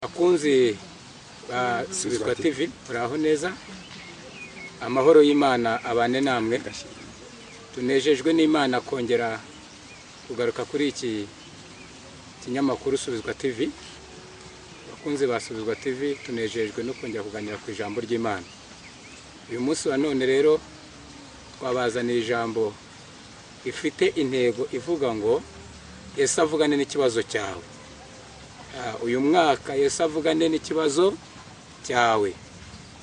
Akunzi Subizwa TV uraho neza, amahoro y'Imana abane namwe. Tunejejwe n'Imana kongera kugaruka kuri iki kinyamakuru Subizwa TV. Abakunzi ba Subizwa TV tunejejwe no kongera kuganira ku ijambo ry'Imana. Uyu munsi wa none rero twabazaniye ijambo ifite intego ivuga ngo Yesu avugane n'ikibazo cyawe. Uyu mwaka Yesu avugane n'ikibazo cyawe.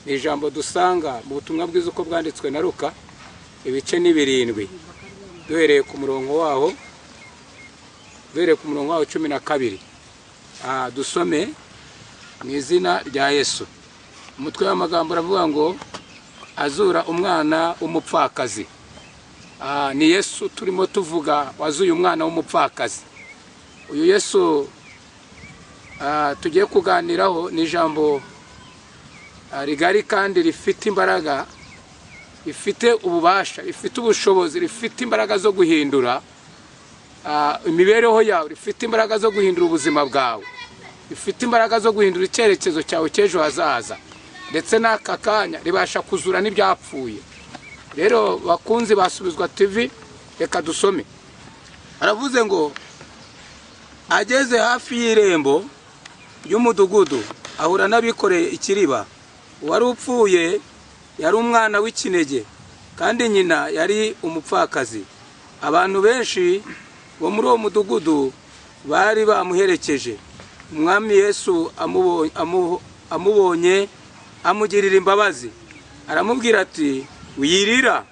Ni ijambo dusanga mu butumwa bwiza uko bwanditswe na Luka ibice ni 7 duhereye ku murongo waho 12. Dusome mu izina rya Yesu. Umutwe w'amagambo aravuga ngo azura umwana w'umupfakazi. Ni Yesu turimo tuvuga wazuye umwana w'umupfakazi. Uyu Yesu tugiye kuganiraho ni ijambo rigari kandi rifite imbaraga, rifite ububasha, rifite ubushobozi, rifite imbaraga zo guhindura imibereho yawe, rifite imbaraga zo guhindura ubuzima bwawe, rifite imbaraga zo guhindura icyerekezo cyawe cy'ejo hazaza, ndetse n'aka kanya ribasha kuzura n'ibyapfuye. Rero bakunzi basubizwa TV, reka dusome. Aravuze ngo ageze hafi y'irembo y'umudugudu ahura n'abikoreye ikiriba. Uwari upfuye yari umwana w'ikinege kandi nyina yari umupfakazi. Abantu benshi bo muri uwo mudugudu bari bamuherekeje. Umwami Yesu amubonye amugirira imbabazi, aramubwira ati wirira.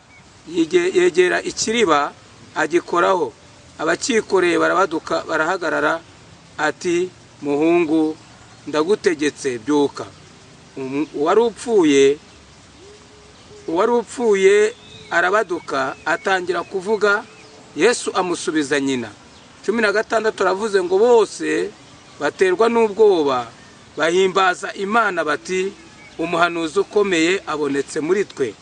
Yegera ikiriba agikoraho. Abakikoreye barabaduka barahagarara ati muhungu ndagutegetse byuka. Uwari upfuye arabaduka atangira kuvuga. Yesu amusubiza nyina. 16 aravuze ngo bose baterwa n'ubwoba bahimbaza Imana bati umuhanuzi ukomeye abonetse muri twe,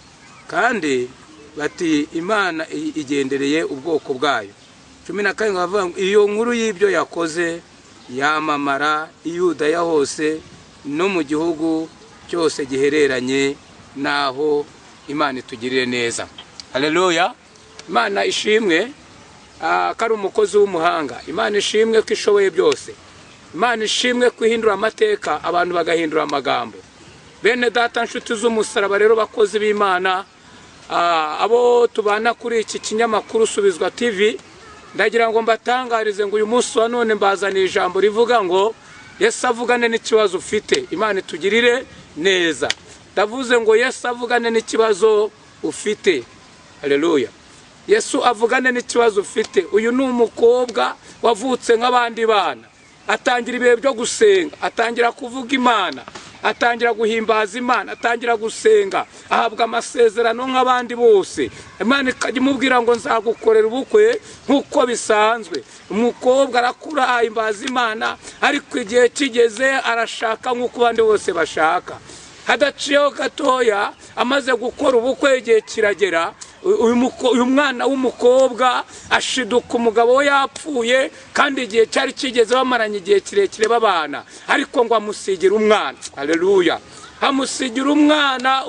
kandi bati Imana igendereye ubwoko bwayo. 17 bavuga ngo iyo nkuru y'ibyo yakoze yamamara i Yudaya hose no mu gihugu cyose gihereranye naho. Imana itugirire neza. Haleluya. Imana ishimwe kari umukozi w'umuhanga. Imana ishimwe ko ishoboye byose. Imana ishimwe kwihindura amateka abantu bagahindura amagambo. Bene data nshuti z'umusaraba rero bakozi b'Imana, abo tubana kuri iki kinyamakuru Subizwa TV, ndagira ngo mbatangarize ngo uyu munsi wa none mbazaniye ijambo rivuga ngo Yesu avugane n'ikibazo ufite. Imana itugirire neza. Ndavuze ngo Yesu avugane n'ikibazo ufite. Haleluya. Yesu avugane n'ikibazo ufite. Uyu ni umukobwa wavutse nk'abandi bana, atangira ibihe byo gusenga, atangira kuvuga Imana, atangira guhimbaza Imana, atangira gusenga, ahabwa amasezerano nk'abandi bose. Imana ikajimubwira ngo nzagukorera ubukwe nk'uko bisanzwe. Umukobwa arakura ahimbaza Imana, ariko igihe kigeze arashaka nk'uko abandi bose bashaka. Hadaciyeho gatoya amaze gukora ubukwe, igihe kiragera, uyu mwana w'umukobwa ashiduka umugabo we yapfuye, kandi igihe cyari kigeze bamaranye igihe kirekire babana, ariko ngo amusigira umwana. Haleluya. Amusigira umwana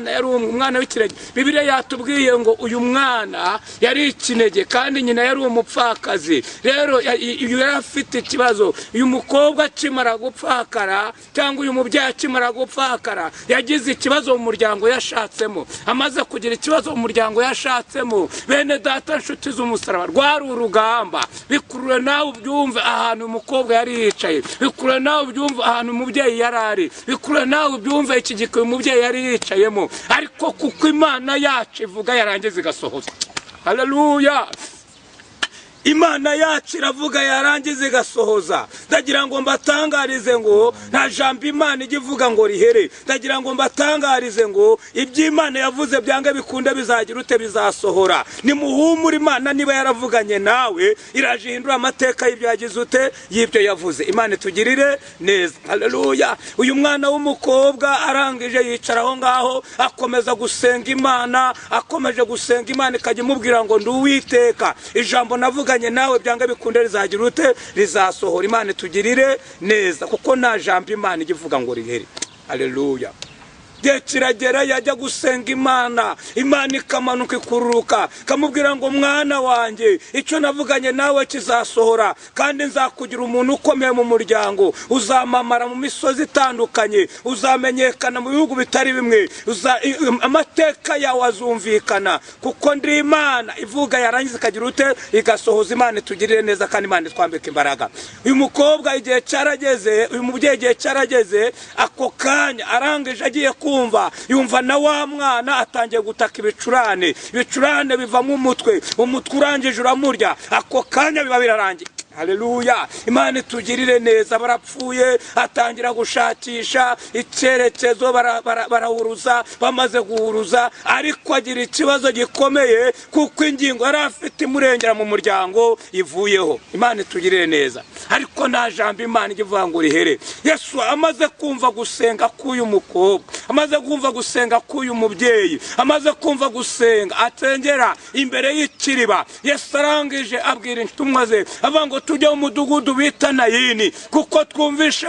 yari umwana w'ikirenge. Bibiliya yatubwiye ngo uyu mwana yari ikinege kandi nyina yari umupfakazi. Rero yari afite ikibazo. Uyu mukobwa akimara gupfakara, cyangwa uyu mubyeyi akimara gupfakara, yagize ikibazo mu muryango yashatsemo. Amaze kugira ikibazo mu muryango yashatsemo, bene data nshuti z'umusaraba, rwari urugamba. Bikurure nawe ubyumve ahantu umukobwa yari yicaye, bikurure nawe ubyumve ahantu umubyeyi yari ari, bikurure nawe ubyumve iki gikoye umubyeyi yari yicayemo, ariko kuko Imana yacu ivuga yarangiza igasohoza. Haleluya. Imana yacu iravuga yarangiza igasohoza. Ndagira ngo mbatangarize ngo nta jambo Imana igivuga ngo rihere. Ndagira ngo mbatangarize ngo iby'Imana yavuze byange bikunde bizagira ute bizasohora. Ni muhumura, Imana niba yaravuganye nawe irajihindura amateka y'ibyo yagize ute y'ibyo yavuze. Imana itugirire neza. Haleluya. Uyu mwana w'umukobwa arangije yicara aho ngaho, akomeza gusenga Imana, akomeje gusenga Imana ikajya imubwira ngo ndi Uwiteka. Ijambo navuga navuganye nawe byanga bikunde rizagira ute rizasohora. Imana tugirire neza kuko nta jambo Imana igivuga ngo rihere. Haleluya. Gihe kiragera yajya gusenga Imana, Imana ikamanuka ikururuka kamubwira ngo mwana wanjye icyo navuganye nawe kizasohora kandi nzakugira umuntu ukomeye mu muryango, uzamamara mu misozi itandukanye, uzamenyekana mu bihugu bitari bimwe, amateka yawe azumvikana kuko ndi Imana ivuga yarangiza ikagira ute igasohoza. Imana tugirire neza kandi Imana twambika imbaraga. Uyu mukobwa igihe cyarageze, uyu mubyeyi igihe cyarageze, ako kanya arangije agiye kumva yumva na wa mwana atangiye gutaka ibicurane biva mu mutwe, umutwe urangije uramurya, ako kanya biba birarangiye. Haleluya. Imana tugirire neza. Barapfuye atangira gushakisha icyerekezo, barahuruza, bamaze guhuruza ariko agira ikibazo gikomeye kuko ingingo yari afite imurengera mu muryango ivuyeho. Imana tugirire neza. Ariko nta jambo Imana ivuga ngo rihere. Yesu amaze kumva gusenga k'uyu mukobwa, amaze kumva gusenga k'uyu mubyeyi, amaze kumva gusenga atengera imbere y'ikiriba, Yesu arangije abwira intumwa ze avuga ngo tujya mu mudugudu bita Nayini kuko twumvishe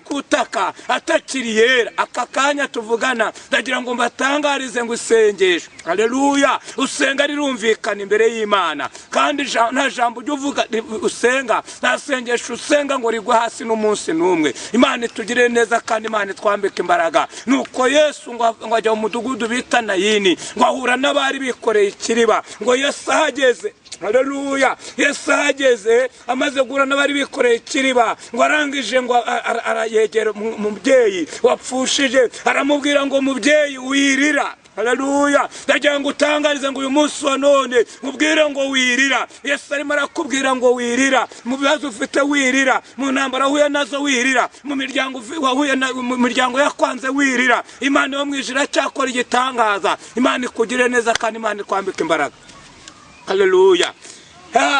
kutaka atakiri yera. Aka kanya tuvugana ndagira ngo mbatangarize ngo isengesho, haleluya, usenga rirumvikana imbere y'Imana kandi nta jambo ujya uvuga usenga, nta sengesho usenga ngo rigwe hasi n'umunsi n'umwe. Imana tugire neza kandi Imana twambike imbaraga. Nuko Yesu ngo ajya mu mudugudu bita Nayini, ngo ahura n'abari bikoreye ikiriba, ngo Yesu ahageze, haleluya, Yesu ahageze amaze guhura n'abari bikoreye ikiriba, ngo arangije ngo arayegera umubyeyi wapfushije, aramubwira ngo mubyeyi wirira. Haleluya. Ndagira ngo utangarize ngo uyu munsi wa none mubwire ngo wirira. Yesu arimo arakubwira ngo wirira, mu bibazo ufite wirira, mu ntambara uhuye nazo wirira, mu miryango wahuye mu miryango yakwanze wirira. Imana yo mwijira cyakora igitangaza. Imana ikugire neza kandi Imana kwambika imbaraga. Haleluya.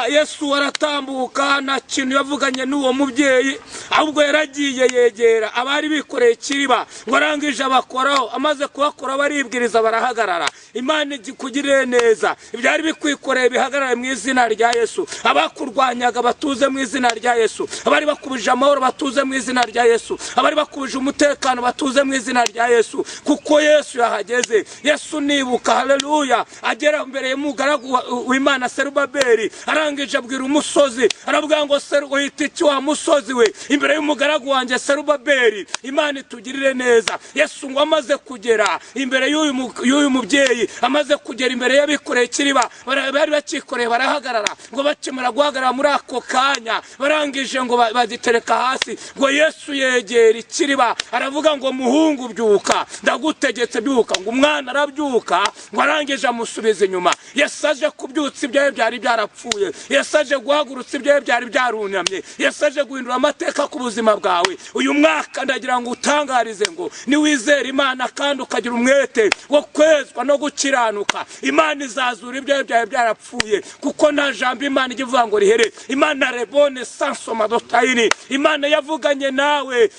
Yesu aratambuka nta kintu yavuganye n'uwo mubyeyi, ahubwo yaragiye yegera abari bikoreye ikiriba, ngo arangije abakoraho, amaze kubakora baribwiriza barahagarara. Imana ikugirire neza. Ibyari bikwikoreye bihagarare mu izina rya Yesu. Abakurwanyaga batuze mu izina rya Yesu. Abari bakubije amahoro batuze mu izina rya Yesu. Abari bakubije umutekano batuze mu izina rya Yesu kuko Yesu yahageze. Yesu nibuka, haleluya, agera imbere y'umugaragu w'Imana Serubabeli, arangije abwira umusozi, aravuga ngo uhita iki wa musozi we imbere y'umugaragu wanjye Serubabeli. Imana tugirire neza. Yesu ngo amaze kugera imbere y'uyu mubyeyi, amaze kugera imbere y'abikoreye ikiriba, bari bakikoreye barahagarara, ngo bakimara guhagarara muri ako kanya barangije ngo bagitereka hasi, ngo Yesu yegera ikiriba aravuga ngo muhungu byuka, ndagutegetse byuka. Ngo umwana arabyuka, ngo arangije amusubiza inyuma. Yesu aje kubyutsa ibyawe byari byarapfuye, Yesu aje guhagurutsa ibyawe byari byarunamye, Yesu aje guhindura amateka ku buzima bwawe. Uyu mwaka ndagira ngo utangarize ngo niwizera Imana kandi ukagira umwete wo kwezwa no gukiranuka, Imana izazura ibyawe byari byarapfuye kuko nta jambo Imana ivuga ngo rihere. Imana rebone sansoma dotayini. Imana yavuganye nawe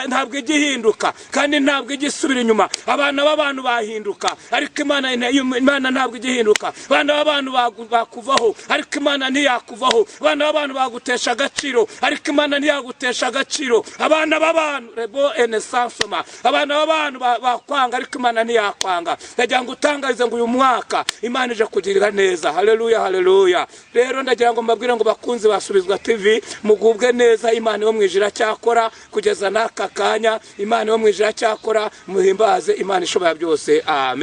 ntabwo igihinduka kandi ntabwo igisubira inyuma. Abana b'abantu bahinduka ariko Imana ntabwo igihinduka. Abana b'abantu bakuvaho ariko Imana ntiyakuvaho. Abana b'abantu bagutesha agaciro ariko Imana ntiyagutesha agaciro. Abana b'abantu rebo ene sansoma, abana b'abantu bakwanga ariko Imana ntiyakwanga. Ndagira ngo utangarize ngo uyu mwaka Imana ije kugirira neza. Haleluya, haleluya. Rero ndagira ngo mbabwire ngo bakunzi basubizwa TV mugubwe neza. Imana yo mwijira cyakora kugeza n'aka kanya. Imana yo mwijira cyakora muhimbaze Imana ishobora byose. Amen.